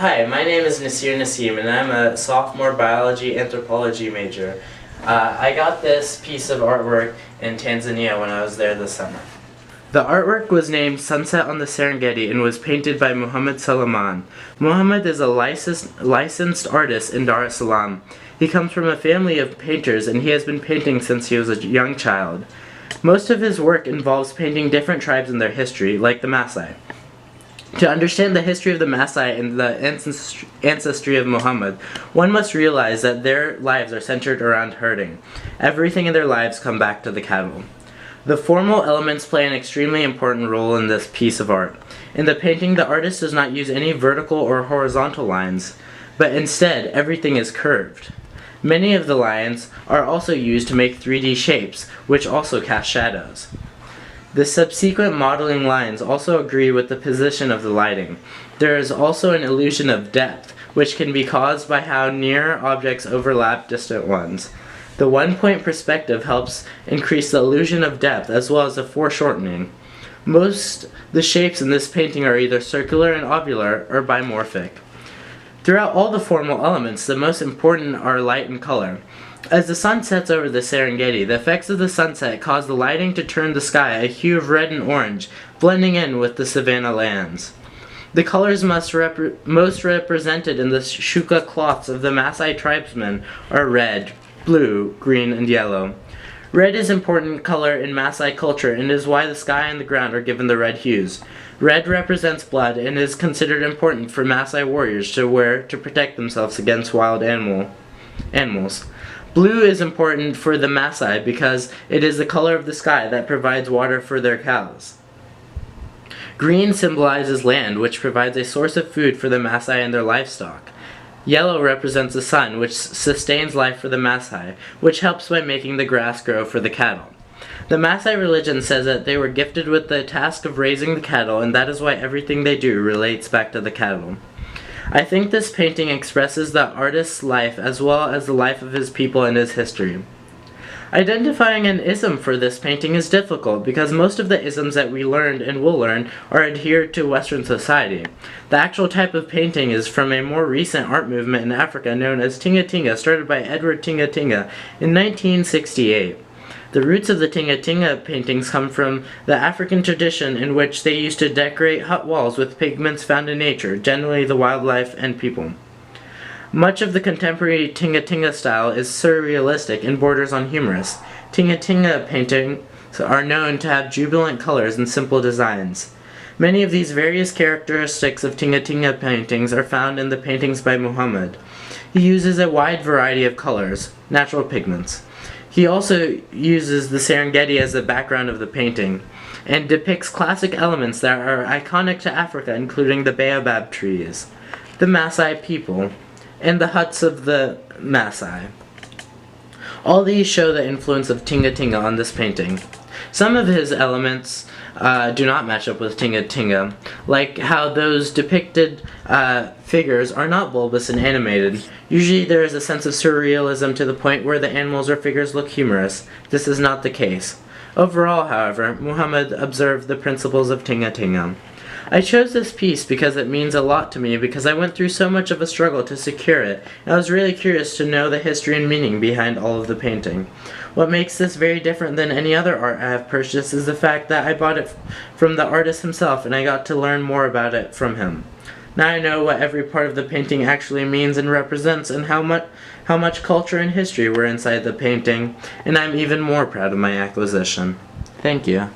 Hi, my name is Nasir Nassim, and I'm a sophomore biology anthropology major. I got this piece of artwork in Tanzania when I was there this summer. The artwork was named Sunset on the Serengeti and was painted by Muhammad Salaman. Muhammad is a licensed artist in Dar es Salaam. He comes from a family of painters and he has been painting since he was a young child. Most of his work involves painting different tribes and their history, like the Maasai. To understand the history of the Maasai and the ancestry of Muhammad, one must realize that their lives are centered around herding. Everything in their lives come back to the cattle. The formal elements play an extremely important role in this piece of art. In the painting, the artist does not use any vertical or horizontal lines, but instead everything is curved. Many of the lines are also used to make 3D shapes, which also cast shadows. The subsequent modeling lines also agree with the position of the lighting. There is also an illusion of depth, which can be caused by how near objects overlap distant ones. The one-point perspective helps increase the illusion of depth as well as the foreshortening. The shapes in this painting are either circular and ovular or bimorphic. Throughout all the formal elements, the most important are light and color. As the sun sets over the Serengeti, the effects of the sunset cause the lighting to turn the sky a hue of red and orange, blending in with the savanna lands. The colors most represented in the shuka cloths of the Maasai tribesmen are red, blue, green, and yellow. Red is an important color in Maasai culture and is why the sky and the ground are given the red hues. Red represents blood and is considered important for Maasai warriors to wear to protect themselves against wild animals. Blue is important for the Maasai because it is the color of the sky that provides water for their cows. Green symbolizes land, which provides a source of food for the Maasai and their livestock. Yellow represents the sun, which sustains life for the Maasai, which helps by making the grass grow for the cattle. The Maasai religion says that they were gifted with the task of raising the cattle, and that is why everything they do relates back to the cattle. I think this painting expresses the artist's life as well as the life of his people and his history. Identifying an ism for this painting is difficult because most of the isms that we learned and will learn are adhered to Western society. The actual type of painting is from a more recent art movement in Africa known as Tinga Tinga, started by Edward Tinga Tinga in 1968. The roots of the Tinga Tinga paintings come from the African tradition in which they used to decorate hut walls with pigments found in nature, generally the wildlife and people. Much of the contemporary Tinga Tinga style is surrealistic and borders on humorous. Tinga Tinga paintings are known to have jubilant colors and simple designs. Many of these various characteristics of Tinga Tinga paintings are found in the paintings by Muhammad. He uses a wide variety of colors, natural pigments. He also uses the Serengeti as the background of the painting, and depicts classic elements that are iconic to Africa, including the baobab trees, the Maasai people, and the huts of the Maasai. All these show the influence of Tinga Tinga on this painting. Some of his elements do not match up with Tinga Tinga, like how those depicted figures are not bulbous and animated. Usually there is a sense of surrealism to the point where the animals or figures look humorous. This is not the case. Overall, however, Muhammad observed the principles of Tinga Tinga. I chose this piece because it means a lot to me because I went through so much of a struggle to secure it, and I was really curious to know the history and meaning behind all of the painting. What makes this very different than any other art I have purchased is the fact that I bought it from the artist himself and I got to learn more about it from him. Now I know what every part of the painting actually means and represents and how much culture and history were inside the painting, and I'm even more proud of my acquisition. Thank you.